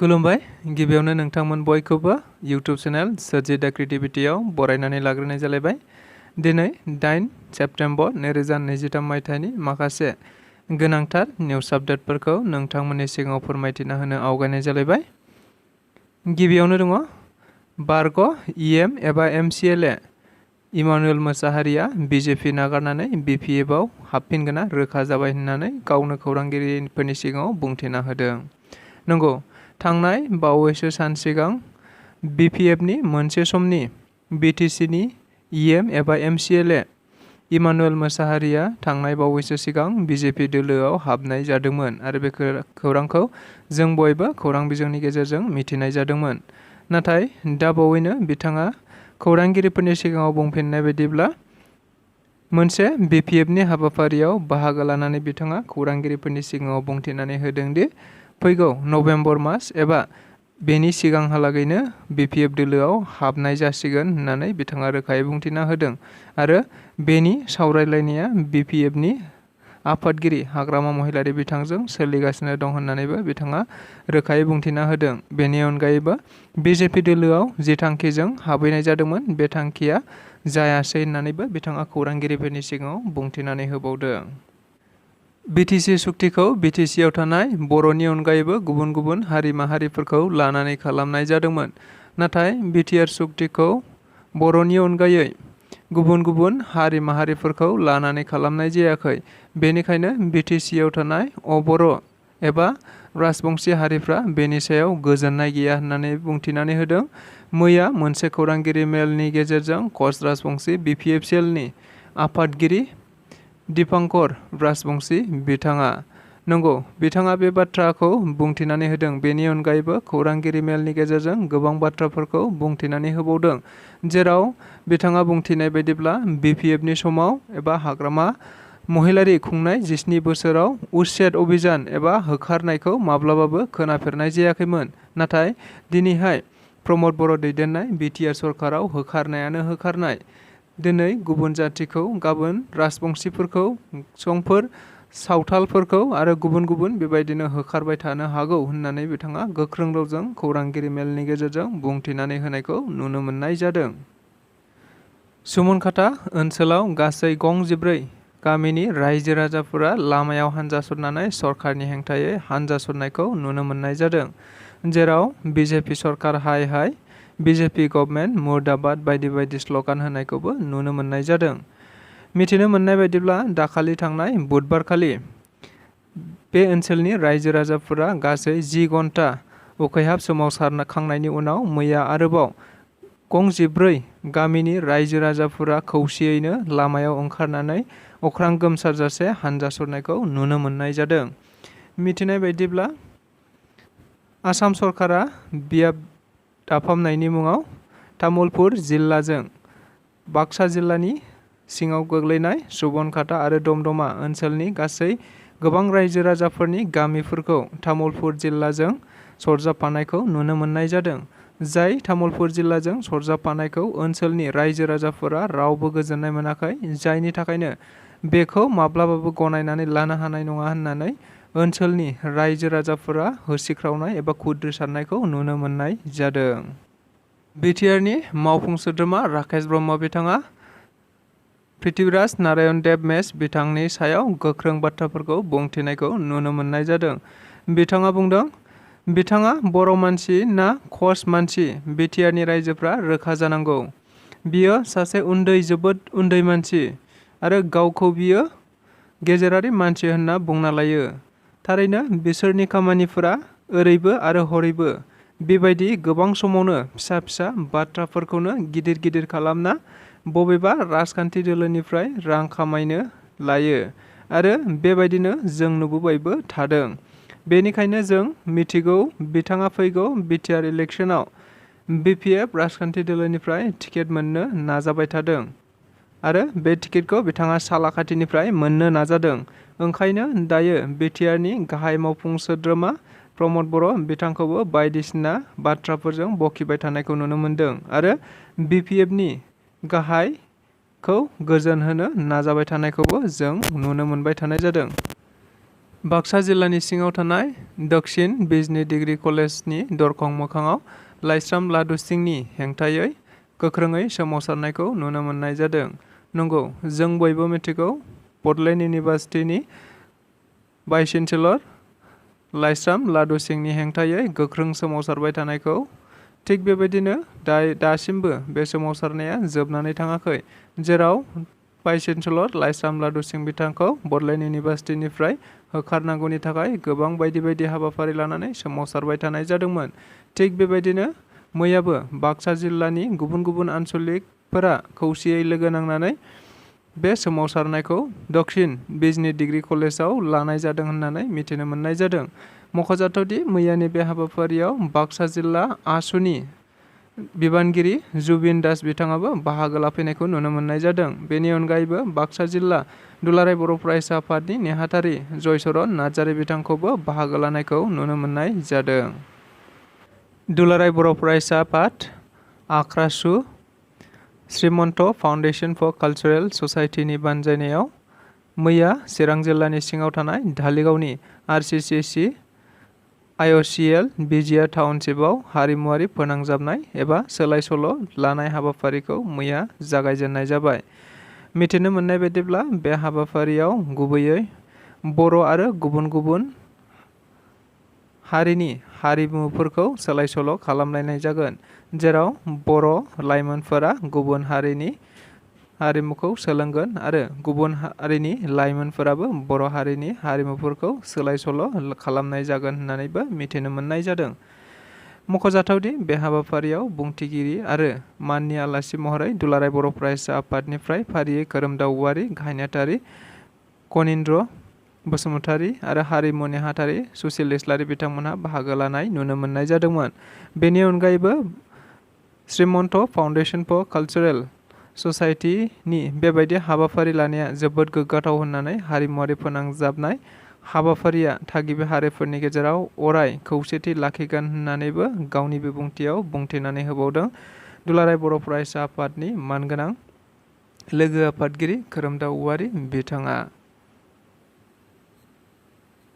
खुलुमबाय गिबियावनो नोंथांमोन बयखौबो YouTube चेनेल स्वrji The Creativity आव बरायनानै लाग्रोनाय जालायबाय। दिनै 8 सेप्टेम्बर 2023 मायथाइनि माखासे गोनांथार निउस आपडेटफोरखौ नोंथांमोननि सिगाङाव फोरमायथिना होनो आवगायनाय जालायबाय। गिबियावनो दङ बारग' EM एबा MCLA इमानुएल मोसाहारिया BJP नागारनानै BPF आव हाबफिनगोना रोखा जाबाय होननानै गावनो खौरांगिरिफोरनि सिगाङाव बुंथिना होदों। नंगौ, थांनाय बावैसो सान सिगां BPF नि मोनसे समनि BTC नि EM एबा MCLA इमानुएल मोसाहारिया थांनाय बावैसो सिगां BJP दोलोआव हाबनाय जादोंमोन आरो बे खौरांखौ जों बयबो खौरां बिजोंनि गेजेरजों मिथिनाय जादोंमोन। नाथाय दा बावैनो बिथाङा खौरांगिरिफोरनि सिगाङाव बुंफिननाय बायदिब्ला मोनसे BPF नि हाबाफारियाव बाहागो लानानै बिथाङा खौरांगिरिफोरनि सिगाङाव बुंथिनानै होदों दि फैगौ नभेम्बर मास एबा बेनि सिगांहालागैनो BPF दोलोआव हाबनाय जासिगोन होननानै बिथाङा रोखायै बुंथिना होदों आरो बेनि सावरायलायनाया BPF नि आफादगिरि हाग्रामा महिलारि बिथांजों सोलिगासिनो दं होननानैबो बिथाङा रोखायै बुंथिना होदों। बेनि अनगायैबो BJP दोलोआव जि थांखिजों हाबहैनाय जादोंमोन बे थांखिया जायासै होननानैबो बिथाङा खौरांगिरिफोरनि सिगाङाव बुंथिनानै होबावदों। BTC सुक्तिखौ BTC आव थानाय बर'नि अनगायैबो गुबुन गुबुन हारि माहारिफोरखौ लानानै खालामनाय जादोंमोन। नाथाय BTR सुक्तिखौ बर'नि अनगायै गुबुन गुबुन हारि माहारिफोरखौ लानानै खालामनाय जायाखै। बेनिखायनो BTC आव थानाय बर' एबा राजबंशी हारिफ्रा बेनि सायाव गोजोननाय गैया होननानै बुंथिनानै होदों। मैया मोनसे खौरांगिरि मेलनि गेजेरजों कच राजबंशी BPF सेलनि आफादगिरि दीपांकर राजबंशी बिथाङा नंगौ बिथाङा बे बाथ्राखौ बुंथिनानै होदों। बेनि अनगायैबो खौरांगिरि मेलनि गेजेरजों गोबां बाथ्राफोरखौ बुंथिनानै होबावदों, जेराव बिथाङा बुंथिनाय बायदिब्ला BPF नि समाव एबा हाग्रामा महिलारि खुंनाय 17 बोसोराव उच्छेद अभियान एबा होखारनायखौ माब्लाबाबो खोनाफेरनाय जायाखैमोन। नाथाय दिनैहाय प्रमद बर' दैदेननाय BTR सरकाराव होखारनायानो होखारनाय। दिनै गुबुन जाथिखौ, गाबोन राजबंशीफोरखौ, संफोर, सावथालफोरखौ आरो गुबुन गुबुन बेबायदिनो होखारबाय थानो हागौ होननानै बिथाङा गोख्रों रावजों खौरांगिरि मेलनि गेजेरजों बुंथिनानै होनायखौ नुनो मोननाय जादों। सुमनखाता ओनसोलाव गासै गं 14 गामिनि रायजो राजाफोरा लामायाव हानजा सरनानै सरकारनि हेंथायै हानजा सरनायखौ नुनो मोननाय जादों, जेराव BJP सरकार हाय हाय, BJP गभर्नमेन्ट मुर्दाबाद बायदि बायदि स्लगान होनायखौबो नुनो मोननाय जादों। मिथिनो मोननाय बायदिब्ला दाखालि थांनाय बुधबारखालि बे ओनसोलनि रायजो राजाफोरा गासै 10 घन्टा उखैहाब सोमावसारखांनायनि उनाव मैया आरोबाव गं 14 गामिनि रायजो राजाफोरा खौसेयैनो लामायाव ओंखारनानै अख्रां गोमसारजासे हानजा सरनायखौ नुनो मोननाय जादों। मिथिनाय बायदिब्ला आसाम सरकारा बियाब दाफामनायनि मुङाव तामुलपुर जिल्लाजों बाक्सा जिल्लानि सिङाव गोग्लैनाय सुबनखाता आरो दमदमा ओनसोलनि गासै गोबां रायजो राजाफोरनि गामिफोरखौ तामुलपुर जिल्लाजों सरजाबफानायखौ नुनो मोननाय जादों। जाय तामुलपुर जिल्लाजों सरजाबफानायखौ ओनसोलनि रायजो राजाफोरा रावबो गोजोननाय मोनाखै, जायनि थाखायनो बेखौ माब्लाबाबो गनायनानै लानो हानाय नङा होननानै ओनसोलनि रायजो राजाफोरा होसिख्रावनाय एबा खुद्रिसारनायखौ नुनो मोननाय जादों। BTR नि मावफुं सोद्रोमा राकेश ब्रह्म बिथाङा पृथ्वीराज नारायण देब मेस बिथांनि सायाव गोख्रों बाथ्राफोरखौ बुंथिनायखौ नुनो मोननाय जादों। बिथाङा बुंदों, बिथाङा बर' मानसि ना खस मानसि BTR नि रायजोफ्रा रोखा जानांगौ। बियो सासे उन्दै, जोबोद उन्दै मानसि आरो गावखौ बियो गेजेरारि मानसि होनना बुंना लायो। थारैनो बिसोरनि खामानिफोरा ओरैबो आरो हरैबो बेबायदि गोबां समावनो फिसा फिसा बाथ्राफोरखौनो गिदिर गिदिर खालामना बबेबा राजखान्थि दोलोनिफ्राय रां खामायनो लायो आरो बेबायदिनो जों नुबोबायबो थादों। बेनिखायनो जों मिथिगौ बिथाङा फैगौ BTR इलेक्शनाव BPF राजखान्थि दोलोनिफ्राय टिकेट मोननो नाजाबाय थादों आरो बे टिकेटखौ बिथाङा सालाखाथिनिफ्राय मोननो नाजादों। ओंखायनो दायो BTR नि गाहाय मावफुं सोद्रोमा प्रमद बर' बिथांखौबो बायदिसिना बाथ्राफोरजों बखिबाय थानायखौ नुनो मोनदों आरो BPF नि गाहायखौ गोजोन होनो नाजाबाय थानायखौबो जों नुनो मोनबाय थानाय जादों। बाक्सा जिल्लानि सिङाव थानाय दक्षिण बिजनि डिग्री कलेजनि दरखं मोखाङाव लाइस्राम लादु सिंनि हेंथायै गोख्रोङै सोमावसारनायखौ नुनो मोननाय जादों। नंगौ, जों बयबो मिथिगौ बड'लेण्ड इउनिभार्सिटिनि भाइस चेन्सेलर लाइस्राम लादु सिंनि हेंथायै गोख्रों सोमावसारबाय थानायखौ। थिग बेबायदिनो दासिमबो बे सोमावसारनाया जोबनानै थाङाखै, जेराव भाइस चेन्सेलर लाइस्राम लादु सिं बिथांखौ बड'लेण्ड इउनिभार्सिटिनिफ्राय होखारनांगौनि थाखाय गोबां बायदि हाबाफारि लानानै सोमावसारबाय थानाय जादोंमोन। थिग बेबायदिनो मैयाबो बाक्सा जिल्लानि गुबुन आनसलिकफोरा खौसेयै लोगो नांनानै बे सोमावसारनायखौ दक्षिण बिजनि डिग्री कलेजाव लानाय जादों होननानै मिथिनो मोननाय जादों। मख'जाथावदि मैयानि बे हाबाफारियाव बाक्सा जिल्ला आसुनि बिबानगिरि जुबिन दास बिथाङाबो बाहागो लाफैनायखौ नुनो मोननाय जादों। बेनि अनगायैबो बाक्सा जिल्ला दुलाराय बर' फरायसा आफादनि नेहाथारि जयचरन नार्जारि बिथांखौबो बाहागो लानायखौ नुनो मोननाय जादों। दुलाराय बर' फरायसा आफाद आख्रासु श्रीमन्त फाउन्डेसन फर कालचारेल ससाइटिनि बानजायनायाव मैया चिरां जिल्लानि सिङाव थानाय धालिगावनि RCCC IOCL बिजिआर टाउनशिपआव हारिमुवारि फोनांजाबनाय एबा सोलाय सोल' लानाय हाबाफारिखौ मैया जागायजेननाय जाबाय। मिथिनो मोननाय बायदिब्ला बे हाबाफारियाव गुबैयै बर' आरो गुबुन हारिनि हारिमुफोरखौ सोलाय सोल' खालामलायनाय जागोन, जेराव बर' लाइमोनफोरा गुबुन हारिनि हारिमुखौ सोलोंगोन आरो गुबुन हारिनि लाइमोनफोराबो बर' हारिनि हारिमुफोरखौ सोलाय सोल' खालामनाय जागोन होननानैबो मिथिनो मोननाय जादों। मख'जाथावदि बे हाबाफारियाव बुंथिगिरि आरो माननि आलासि महरै दुलाराय बर' फरायसा आफादनिफ्राय फारियै खोरोमदाव औवारी, गाहाय नेहाथारि कनिन्द्र बसुमतारी आरो हारिमु नेहाथारि सुसिल इस्लारि बिथांमोनहा बाहागो लानाय नुनो मोननाय जादोंमोन। बेनि अनगायैबो श्रीमन्त फाउन्डेसन फर कालचारेल ससाइटिनि बेबायदि हाबाफारि लानाया जोबोद गोग्गाथाव होननानै हारिमुवारि फोनांजाबनाय हाबाफारिया थागिबि हारिफोरनि गेजेराव अराय खौसेथि लाखिगोन होननानैबो गावनि बिबुंथियाव बुंथिनानै होबावदों दुलाराय बर' फरायसा आफादनि मानगोनां लोगो आफादगिरि खोरोमदाव औवारी बिथाङा।